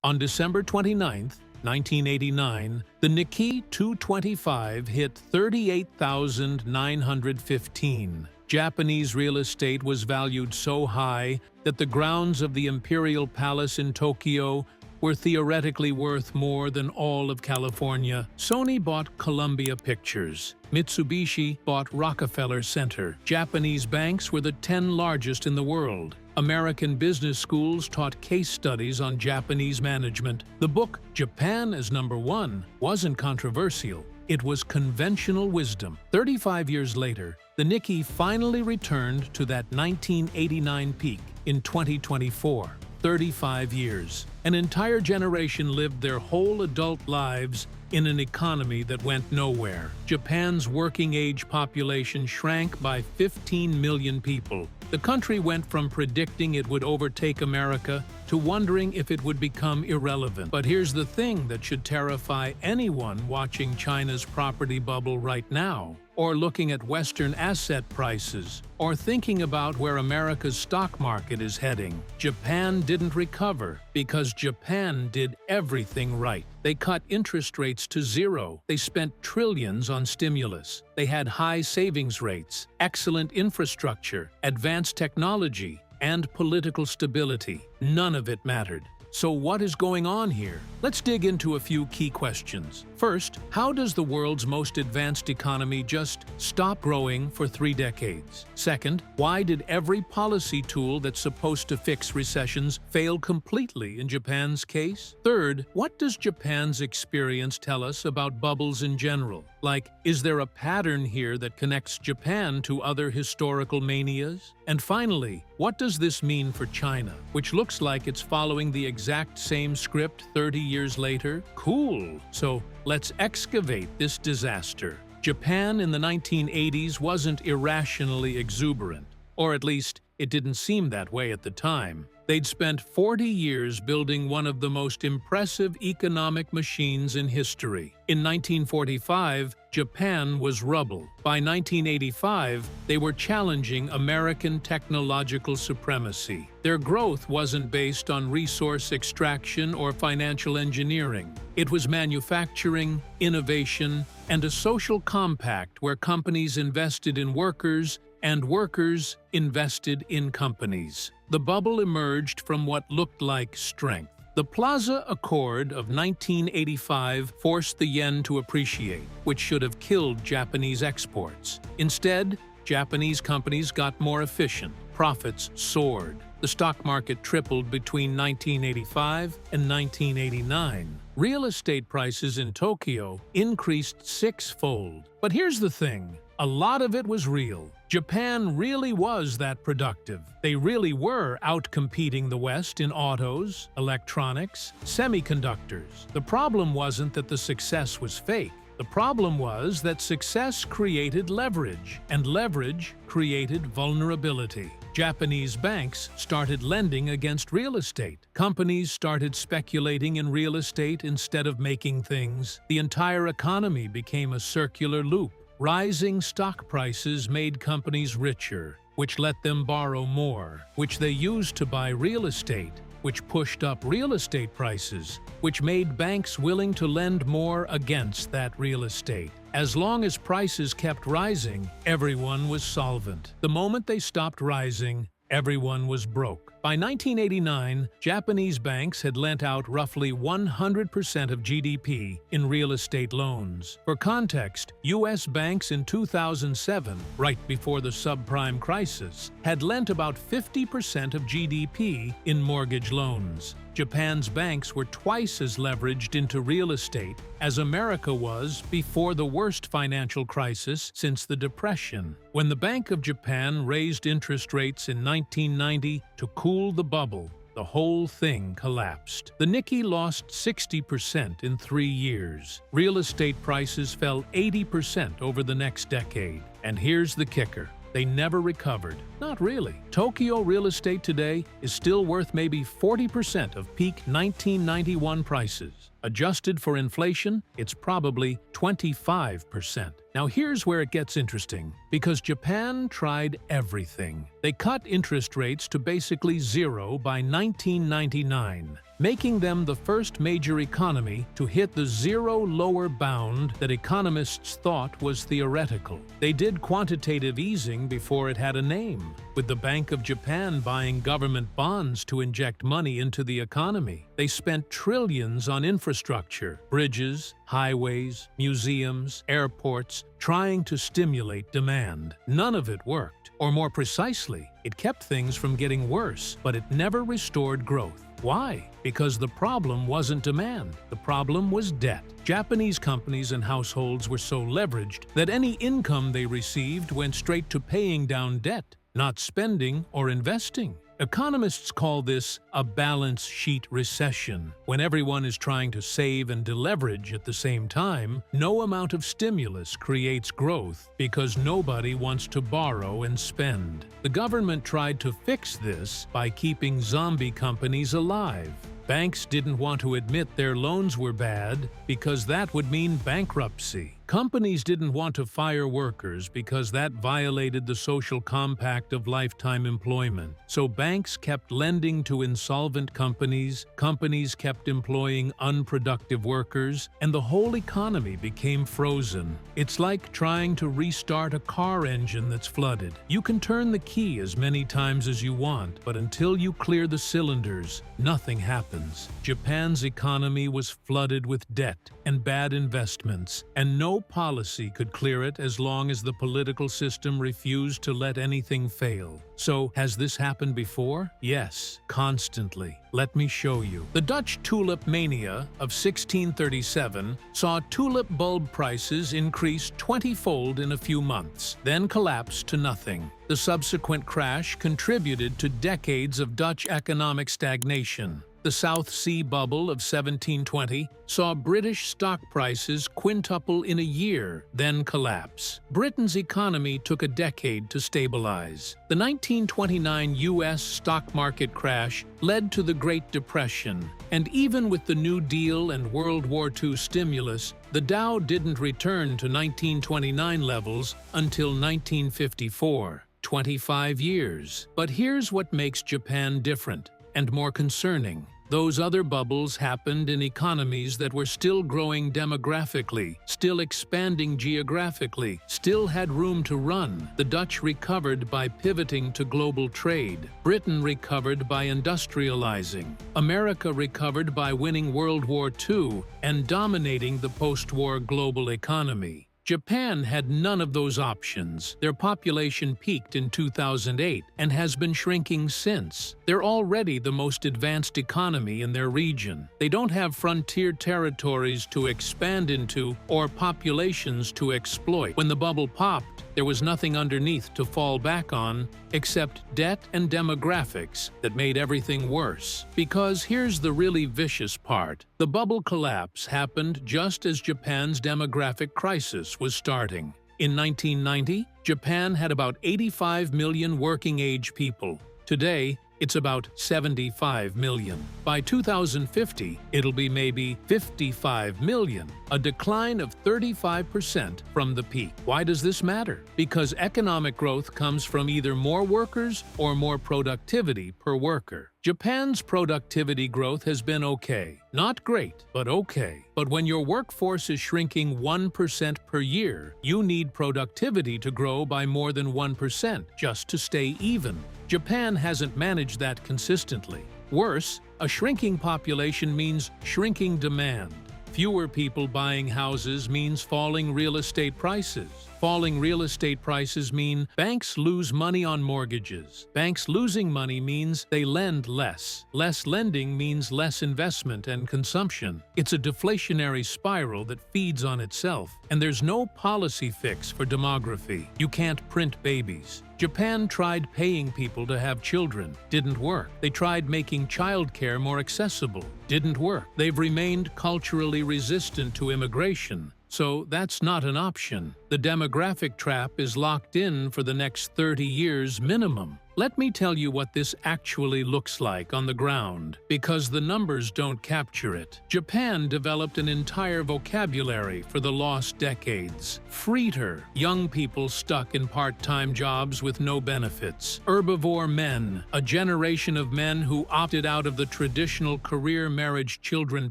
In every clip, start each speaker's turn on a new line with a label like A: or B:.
A: On December 29, 1989, the Nikkei 225 hit 38,915. Japanese real estate was valued so high that the grounds of the Imperial Palace in Tokyo were theoretically worth more than all of California. Sony bought Columbia Pictures. Mitsubishi bought Rockefeller Center. Japanese banks were the 10 largest in the world. American business schools taught case studies on Japanese management. The book, Japan as Number One, wasn't controversial. It was conventional wisdom. 35 years later, the Nikkei finally returned to that 1989 peak in 2024. 35 years. An entire generation lived their whole adult lives in an economy that went nowhere. Japan's working-age population shrank by 15 million people. The country went from predicting it would overtake America to wondering if it would become irrelevant. But here's the thing that should terrify anyone watching China's property bubble right now, or looking at Western asset prices, or thinking about where America's stock market is heading. Japan didn't recover because Japan did everything right. They cut interest rates to zero. They spent trillions on stimulus. They had high savings rates, excellent infrastructure, advanced technology, and political stability. None of it mattered. So what is going on here? Let's dig into a few key questions. First, how does the world's most advanced economy just stop growing for 3 decades? Second, why did every policy tool that's supposed to fix recessions fail completely in Japan's case? Third, what does Japan's experience tell us about bubbles in general? Like, is there a pattern here that connects Japan to other historical manias? And finally, what does this mean for China, which looks like it's following the exact same script 30 years later? Cool! So, let's excavate this disaster. Japan in the 1980s wasn't irrationally exuberant, or at least it didn't seem that way at the time. They'd spent 40 years building one of the most impressive economic machines in history. In 1945, Japan was rubble. By 1985, they were challenging American technological supremacy. Their growth wasn't based on resource extraction or financial engineering. It was manufacturing, innovation, and a social compact where companies invested in workers and workers invested in companies. The bubble emerged from what looked like strength. The Plaza Accord of 1985 forced the yen to appreciate, which should have killed Japanese exports. Instead, Japanese companies got more efficient. Profits soared. The stock market tripled between 1985 and 1989. Real estate prices in Tokyo increased 6-fold. But here's the thing. A lot of it was real. Japan really was that productive. They really were outcompeting the West in autos, electronics, semiconductors. The problem wasn't that the success was fake. The problem was that success created leverage, and leverage created vulnerability. Japanese banks started lending against real estate. Companies started speculating in real estate instead of making things. The entire economy became a circular loop. Rising stock prices made companies richer, which let them borrow more, which they used to buy real estate, which pushed up real estate prices, which made banks willing to lend more against that real estate. As long as prices kept rising, everyone was solvent. The moment they stopped rising, everyone was broke. By 1989, Japanese banks had lent out roughly 100% of GDP in real estate loans. For context, U.S. banks in 2007, right before the subprime crisis, had lent about 50% of GDP in mortgage loans. Japan's banks were twice as leveraged into real estate as America was before the worst financial crisis since the Depression. When the Bank of Japan raised interest rates in 1990 to cool the bubble, the whole thing collapsed. The Nikkei lost 60% in 3 years. Real estate prices fell 80% over the next decade. And here's the kicker. They never recovered. Not really. Tokyo real estate today is still worth maybe 40% of peak 1991 prices. Adjusted for inflation, it's probably 25%. Now here's where it gets interesting, because Japan tried everything. They cut interest rates to basically zero by 1999, making them the first major economy to hit the zero lower bound that economists thought was theoretical. They did quantitative easing before it had a name, with the Bank of Japan buying government bonds to inject money into the economy. They spent trillions on infrastructure, bridges, highways, museums, airports, trying to stimulate demand. None of it worked. Or more precisely, it kept things from getting worse, but it never restored growth. Why? Because the problem wasn't demand. The problem was debt. Japanese companies and households were so leveraged that any income they received went straight to paying down debt, not spending or investing. Economists call this a balance sheet recession. When everyone is trying to save and deleverage at the same time, no amount of stimulus creates growth because nobody wants to borrow and spend. The government tried to fix this by keeping zombie companies alive. Banks didn't want to admit their loans were bad because that would mean bankruptcy. Companies didn't want to fire workers because that violated the social compact of lifetime employment. So banks kept lending to insolvent companies, companies kept employing unproductive workers, and the whole economy became frozen. It's like trying to restart a car engine that's flooded. You can turn the key as many times as you want, but until you clear the cylinders, nothing happens. Japan's economy was flooded with debt and bad investments, and no policy could clear it as long as the political system refused to let anything fail. So, has this happened before? Yes, constantly. Let me show you. The Dutch tulip mania of 1637 saw tulip bulb prices increase 20-fold in a few months, then collapse to nothing. The subsequent crash contributed to decades of Dutch economic stagnation. The South Sea bubble of 1720 saw British stock prices quintuple in a year, then collapse. Britain's economy took a decade to stabilize. The 1929 U.S. stock market crash led to the Great Depression, and even with the New Deal and World War II stimulus, the Dow didn't return to 1929 levels until 1954. 25 years. But here's what makes Japan different and more concerning. Those other bubbles happened in economies that were still growing demographically, still expanding geographically, still had room to run. The Dutch recovered by pivoting to global trade. Britain recovered by industrializing. America recovered by winning World War II and dominating the post-war global economy. Japan had none of those options. Their population peaked in 2008 and has been shrinking since. They're already the most advanced economy in their region. They don't have frontier territories to expand into or populations to exploit. When the bubble popped, there was nothing underneath to fall back on except debt and demographics that made everything worse. Because here's the really vicious part. The bubble collapse happened just as Japan's demographic crisis was starting. In 1990, Japan had about 85 million working-age people. Today, it's about 75 million. By 2050, it'll be maybe 55 million, a decline of 35% from the peak. Why does this matter? Because economic growth comes from either more workers or more productivity per worker. Japan's productivity growth has been okay. Not great, but okay. But when your workforce is shrinking 1% per year, you need productivity to grow by more than 1% just to stay even. Japan hasn't managed that consistently. Worse, a shrinking population means shrinking demand. Fewer people buying houses means falling real estate prices. Falling real estate prices mean banks lose money on mortgages. Banks losing money means they lend less. Less lending means less investment and consumption. It's a deflationary spiral that feeds on itself, and there's no policy fix for demography. You can't print babies. Japan tried paying people to have children. Didn't work. They tried making childcare more accessible. Didn't work. They've remained culturally resistant to immigration. So that's not an option. The demographic trap is locked in for the next 30 years minimum. Let me tell you what this actually looks like on the ground, because the numbers don't capture it. Japan developed an entire vocabulary for the lost decades. Freeter, young people stuck in part-time jobs with no benefits. Herbivore men, a generation of men who opted out of the traditional career, marriage, children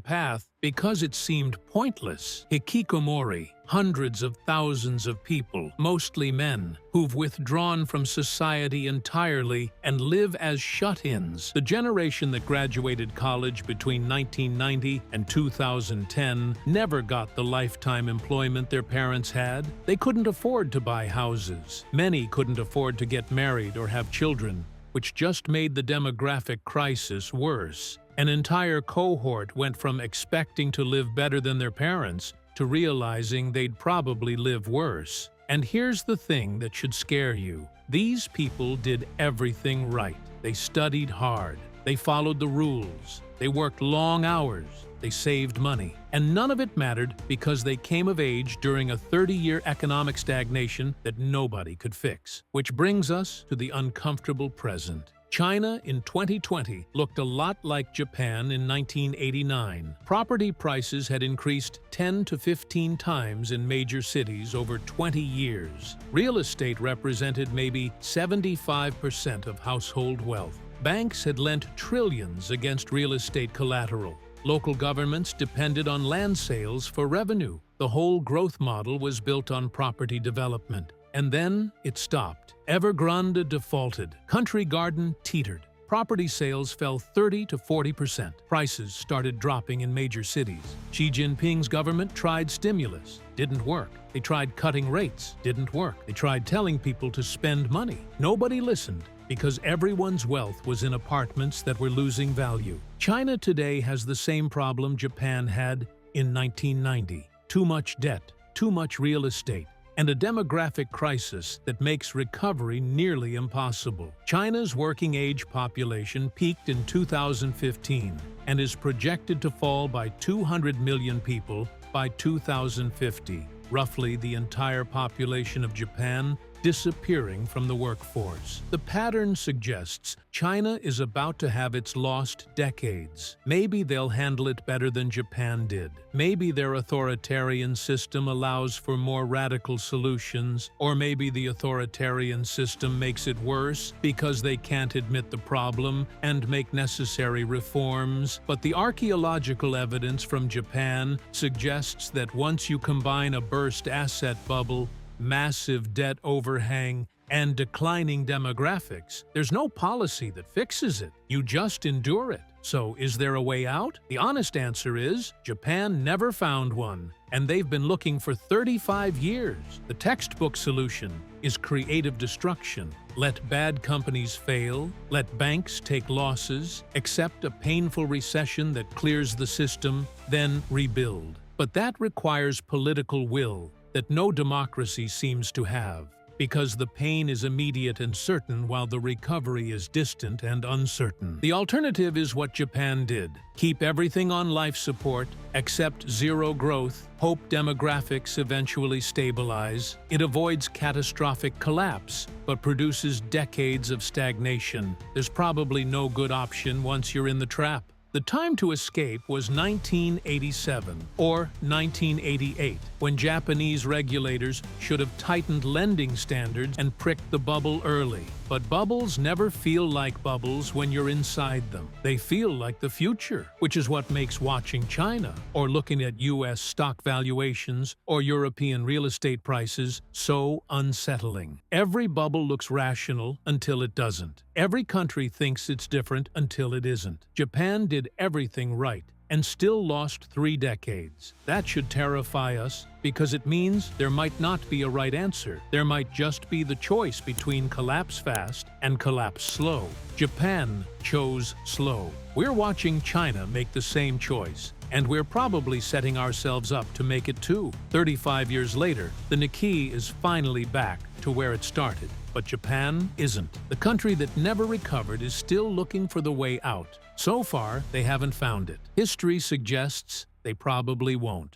A: path because it seemed pointless. Hikikomori, hundreds of thousands of people, mostly men, who've withdrawn from society entirely and live as shut-ins. The generation that graduated college between 1990 and 2010 never got the lifetime employment their parents had. They couldn't afford to buy houses. Many couldn't afford to get married or have children, which just made the demographic crisis worse. An entire cohort went from expecting to live better than their parents to realizing they'd probably live worse. And here's the thing that should scare you. These people did everything right. They studied hard. They followed the rules. They worked long hours. They saved money. And none of it mattered because they came of age during a 30-year economic stagnation that nobody could fix. Which brings us to the uncomfortable present. China in 2020 looked a lot like Japan in 1989. Property prices had increased 10 to 15 times in major cities over 20 years. Real estate represented maybe 75% of household wealth. Banks had lent trillions against real estate collateral. Local governments depended on land sales for revenue. The whole growth model was built on property development. And then it stopped. Evergrande defaulted. Country Garden teetered. Property sales fell 30 to 40%. Prices started dropping in major cities. Xi Jinping's government tried stimulus. Didn't work. They tried cutting rates. Didn't work. They tried telling people to spend money. Nobody listened because everyone's wealth was in apartments that were losing value. China today has the same problem Japan had in 1990. Too much debt, too much real estate, and a demographic crisis that makes recovery nearly impossible. China's working-age population peaked in 2015 and is projected to fall by 200 million people by 2050, roughly the entire population of Japan disappearing from the workforce. The pattern suggests China is about to have its lost decades. Maybe they'll handle it better than Japan did. Maybe their authoritarian system allows for more radical solutions, or maybe the authoritarian system makes it worse because they can't admit the problem and make necessary reforms. But the archaeological evidence from Japan suggests that once you combine a burst asset bubble, massive debt overhang, and declining demographics, there's no policy that fixes it. You just endure it. So is there a way out? The honest answer is Japan never found one, and they've been looking for 35 years. The textbook solution is creative destruction. Let bad companies fail, let banks take losses, accept a painful recession that clears the system, then rebuild. But that requires political will that no democracy seems to have, because the pain is immediate and certain while the recovery is distant and uncertain. The alternative is what Japan did. Keep everything on life support, accept zero growth, hope demographics eventually stabilize. It avoids catastrophic collapse, but produces decades of stagnation. There's probably no good option once you're in the trap. The time to escape was 1987 or 1988, when Japanese regulators should have tightened lending standards and pricked the bubble early. But bubbles never feel like bubbles when you're inside them. They feel like the future, which is what makes watching China or looking at US stock valuations or European real estate prices so unsettling. Every bubble looks rational until it doesn't. Every country thinks it's different until it isn't. Japan did everything right and still lost 3 decades. That should terrify us because it means there might not be a right answer. There might just be the choice between collapse fast and collapse slow. Japan chose slow. We're watching China make the same choice, and we're probably setting ourselves up to make it too. 35 years later, the Nikkei is finally back to where it started. But Japan isn't. The country that never recovered is still looking for the way out. So far, they haven't found it. History suggests they probably won't.